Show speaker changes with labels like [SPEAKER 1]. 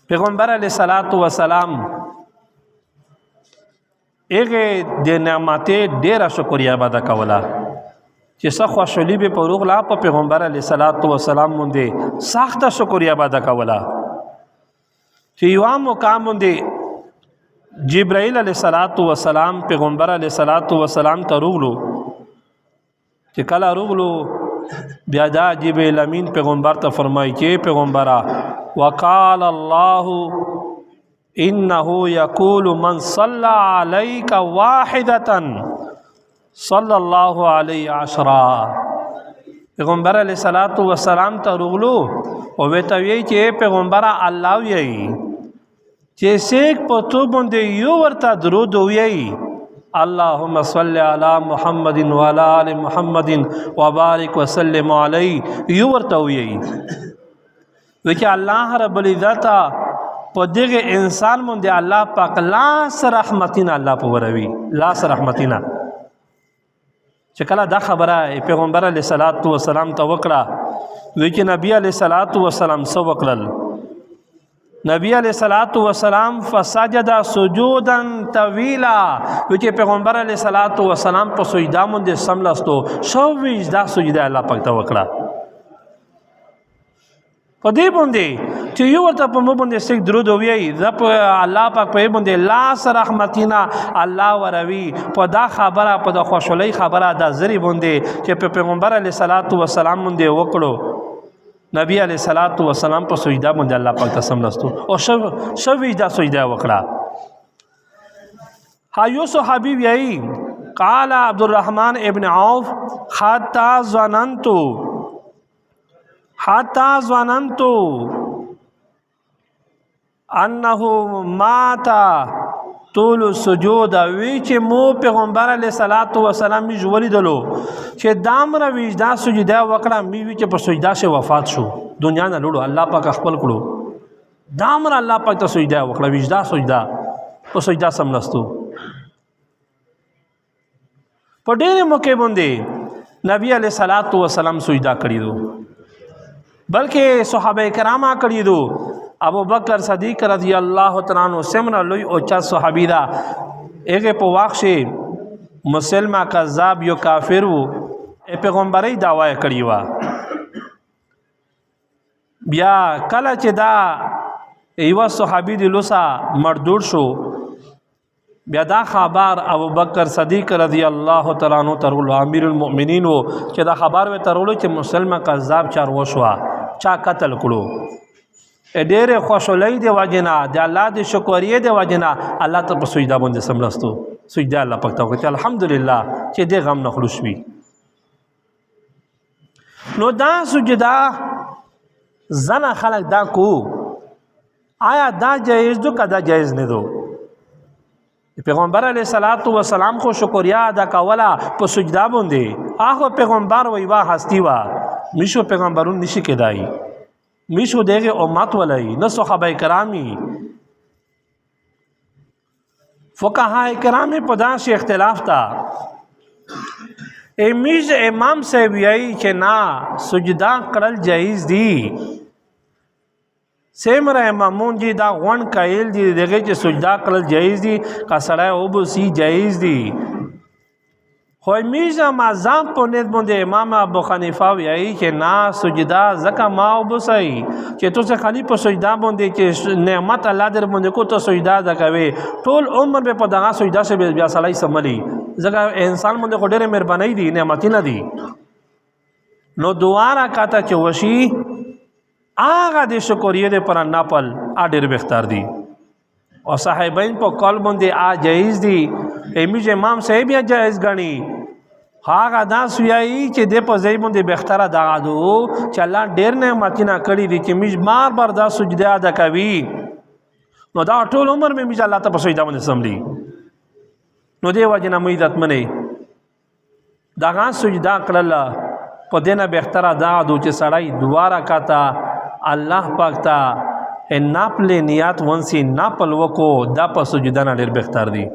[SPEAKER 1] پیغمبر علیہ الصلوۃ والسلام هغه د نعمتې ډېره شکریا ادا کوله چې څه خوشحالي به په روغلا په پیغمبر علیہ الصلوۃ والسلام باندې سخته شکریا ادا کوله چې یو مقام باندې جبرائیل علیہ الصلوۃ والسلام پیغمبر علیہ الصلوۃ والسلام ته روغلو چې کله روغلو بیا دا جبرائیل امین پیغمبر ته فرمایي چې پیغمبره وقال الله انه يقول من صلى عليك واحده صلى الله عليه عشرا پیغمبر علیہ الصلوۃ والسلام ته روغلو او وته وی چې پیغمبر الله وی چې سیک په تو باندې یو ورته درود وی اللهم صل على محمد وعلى ال محمد وبارك وسلم عليه یو ورته وی وکه الله رب العزت په دغه انسان باندې الله پاک لاس رحمتینا الله پوروي لاس رحمتینا چې کله دا خبره پیغمبر علیہ الصلوۃ والسلام ته وکړه وکه نبی علیہ الصلوۃ والسلام سو وکړل نبی علیہ الصلوۃ والسلام فسجد سجودا طویلا وکه پیغمبر علیہ الصلوۃ والسلام په سجدا باندې سملستو شو وجدا سجدا الله پاک ته وکړه په دې باندې چې یو ورته په مو باندې سیک درود وی رب الله پاک په باندې لاس رحمتینا الله وروي په دا خبره په د خوشحالي خبره د زری باندې چې په پیغمبر علیہ الصلوۃ والسلام باندې وکړو نبی علیہ الصلوۃ والسلام په سجدا باندې الله پاک ته سملستو او شو دا سجدا وکړه ها یو صحابي وی قال عبد الرحمن ابن عوف حتى ظننت انه مات طول السجود وی چې مو پیغمبر علیہ الصلوۃ والسلام جوړی دلو چې دامره وجدا سجدا وکړه می وی چې په سجدا سے وفات شو دنیا نه لړو الله پاک خپل کړو دامره الله پاک ته سجدا وکړه وجدا سجدا په سجدا سملستو په ډېر موقع باندې نبی علیہ الصلوۃ والسلام سجدا کړی دو بلکہ صحابہ کرامہ کړی دو ابو بکر صدیق رضی اللہ تعالی عنہ سمرا لوی اوچا صحابی دا ایغه په واخشه مسلمہ کذاب یو کافر وو پیغمبري دعوی کړی وا بیا کله چې دا ایوا صحابی دی لوسا مردود شو بیا دا خبر ابو بکر صدیق رضی اللہ تعالی عنہ ترولو امیر المؤمنین وو چې دا خبر و ترولو چې مسلمہ کذاب چار وشوا چا قتل کړو ډېر خوشحالي دی واجنا د الله د شکرې دی واجنا الله ته په سجدا باندې سملستو سجدا الله پاک ته وکړه الحمدلله چې دې غم نه خلاص وي نو دا سجدا زنا خلق دا کو آیا دا جایز دو کدا جایز نه دو پیغمبر علیہ الصلوۃ والسلام کو شکریا ادا کولا په سجدا باندې هغه پیغمبر وی وا هستی وا میشو پیغمبرون نشی کېدای میشو دغه امت ولای نه صحابه کرامی فقها کرام په داسې اختلاف تا امیز امام صاحب یی چې نا سجدا کړل جایز دی سیمر امامون جی دا غون قائل دی دغه چې سجدا کړل جایز دی کا سړی او بو سی جایز دی خو میزه مذهب په نت باندې امام ابو حنیفه وایي چې نا سجدا زکه ما او بو سي چې تو څه خالی په سجدا باندې چې نعمت الله در باندې کو ته سجدا دکوي ټول عمر به په دغه سجدا سے بیا سړی سملی زکه انسان باندې خو ډېر مهرباني دي نعمت نه دي نو دعا را کاته چې وشي آغا د شکرې د پر ناپل اډر بختار دي او صاحبین په کول باندې جایز دي امیج امام صاحب یا جایز غني هاغه دا سویای چې د په ځای باندې بختره دغه دو چې الله ډېر نعمتونه کړی دي چې میج بار بار دا سجده ادا کوي نو دا ټول عمر مې میج الله ته په سجده باندې سملی نو دی وجه نه مې عزت منی دغه سجده کړل په دینه بختره دغه دو چې سړی دواره کاته الله پاک ته ناپل نیات ونسی ناپل وکو دا په سجده نه ډېر بهتر دی